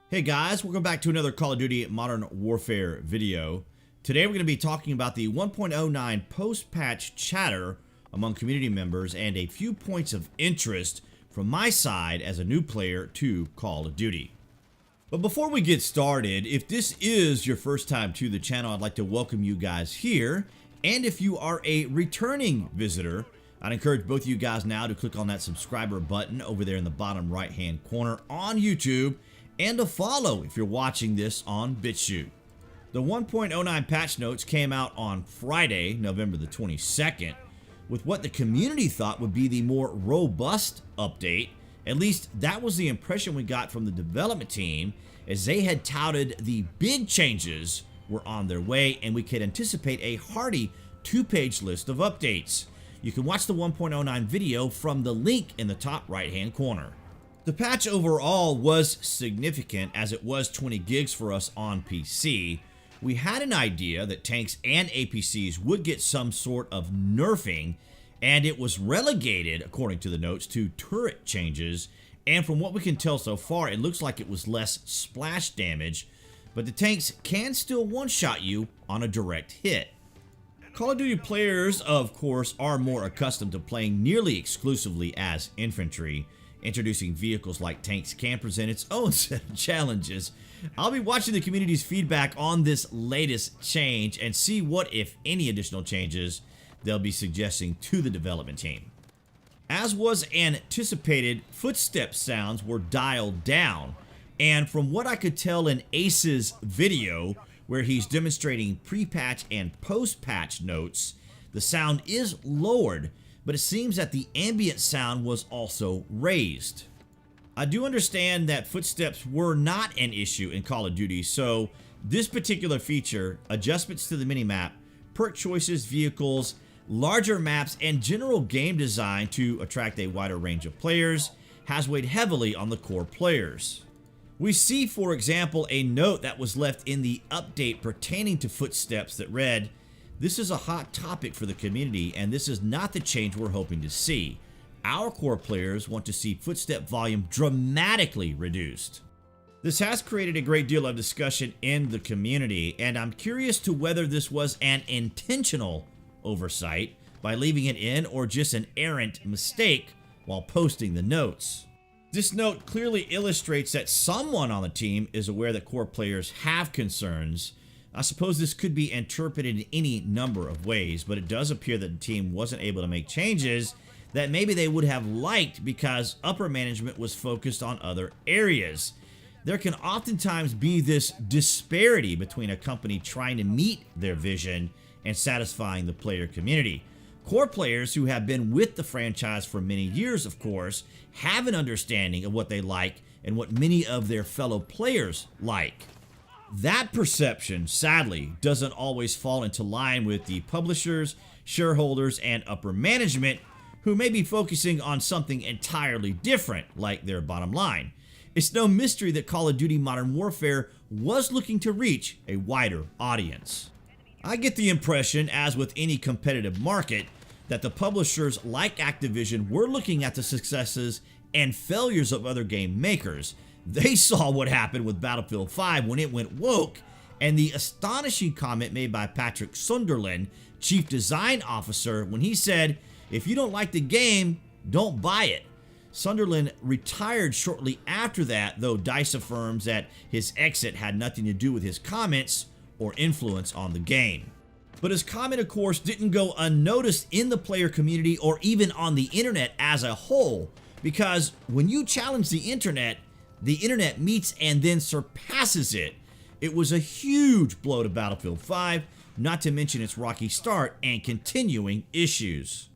Hey guys, welcome back to another Call of Duty Modern Warfare video. Today we're going to be talking about the 1.09 post-patch chatter among community members and a few points of interest from my side as a new player to Call of Duty. But before we get started, if this is your first time to the channel, I'd like to welcome you guys here. And if you are a returning visitor, I'd encourage both of you guys now to click on that subscriber button over there in the bottom right hand corner on YouTube, and a follow if you're watching this on BitChute. The 1.09 patch notes came out on Friday, November the 22nd, with what the community thought would be the more robust update. At least that was the impression we got from the development team, as they had touted the big changes were on their way and we could anticipate a hearty 2-page list of updates. You can watch the 1.09 video from the link in the top right hand corner. The patch overall was significant, as it was 20 gigs for us on PC. We had an idea that tanks and APCs would get some sort of nerfing, and it was relegated, according to the notes, to turret changes. And from what we can tell so far, it looks like it was less splash damage, but the tanks can still one-shot you on a direct hit. Call of Duty players, of course, are more accustomed to playing nearly exclusively as infantry. Introducing vehicles like tanks can present its own set of challenges. I'll be watching the community's feedback on this latest change and see what, if any, additional changes they'll be suggesting to the development team. As was anticipated, footstep sounds were dialed down, and from what I could tell in Ace's video, where he's demonstrating pre-patch and post-patch notes, the sound is lowered, but it seems that the ambient sound was also raised. I do understand that footsteps were not an issue in Call of Duty, so this particular feature, adjustments to the minimap, perk choices, vehicles, larger maps, and general game design to attract a wider range of players, has weighed heavily on the core players. We see, for example, a note that was left in the update pertaining to footsteps that read, "This is a hot topic for the community, and this is not the change we're hoping to see. Our core players want to see footstep volume dramatically reduced." This has created a great deal of discussion in the community, and I'm curious to whether this was an intentional oversight by leaving it in, or just an errant mistake while posting the notes. This note clearly illustrates that someone on the team is aware that core players have concerns. I suppose this could be interpreted in any number of ways, but it does appear that the team wasn't able to make changes that maybe they would have liked because upper management was focused on other areas. There can oftentimes be this disparity between a company trying to meet their vision and satisfying the player community. Core players who have been with the franchise for many years, of course, have an understanding of what they like and what many of their fellow players like. That perception, sadly, doesn't always fall into line with the publishers, shareholders, and upper management, who may be focusing on something entirely different, like their bottom line. It's no mystery that Call of Duty Modern Warfare was looking to reach a wider audience. I get the impression, as with any competitive market, that the publishers like Activision were looking at the successes and failures of other game makers. They saw what happened with Battlefield 5 when it went woke, and the astonishing comment made by Patrick Sunderland, Chief Design Officer, when he said, "If you don't like the game, don't buy it." Sunderland retired shortly after that, though DICE affirms that his exit had nothing to do with his comments or influence on the game. But his comment, of course, didn't go unnoticed in the player community or even on the internet as a whole, because when you challenge the internet meets and then surpasses it. It was a huge blow to Battlefield 5, not to mention its rocky start and continuing issues.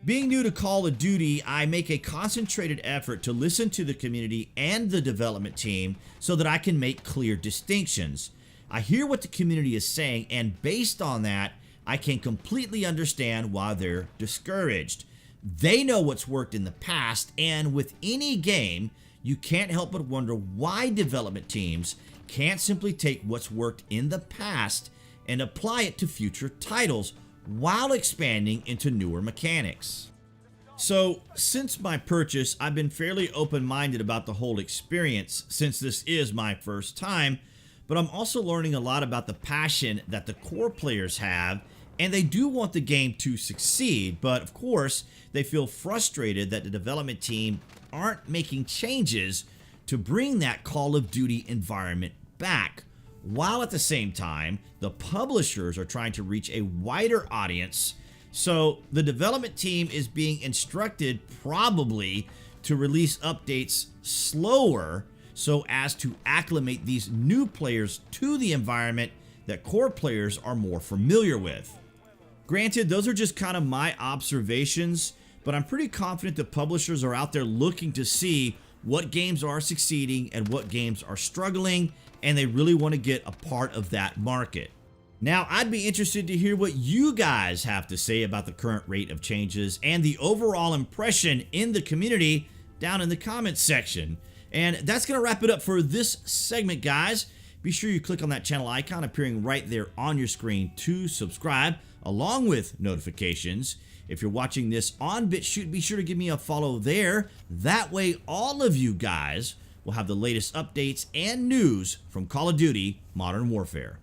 Being new to Call of Duty, I make a concentrated effort to listen to the community and the development team so that I can make clear distinctions. I hear what the community is saying, and based on that, I can completely understand why they're discouraged. They know what's worked in the past, and with any game, you can't help but wonder why development teams can't simply take what's worked in the past and apply it to future titles while expanding into newer mechanics. So, since my purchase, I've been fairly open-minded about the whole experience since this is my first time, but I'm also learning a lot about the passion that the core players have, and they do want the game to succeed, but of course, they feel frustrated that the development team aren't making changes to bring that Call of Duty environment back, while at the same time, the publishers are trying to reach a wider audience. So the development team is being instructed probably to release updates slower so as to acclimate these new players to the environment that core players are more familiar with. Granted, those are just kind of my observations, but I'm pretty confident the publishers are out there looking to see what games are succeeding and what games are struggling, and they really want to get a part of that market. Now, I'd be interested to hear what you guys have to say about the current rate of changes and the overall impression in the community down in the comments section. And that's going to wrap it up for this segment, guys. Be sure you click on that channel icon appearing right there on your screen to subscribe, along with notifications. If you're watching this on BitChute, be sure to give me a follow there. That way, all of you guys will have the latest updates and news from Call of Duty Modern Warfare.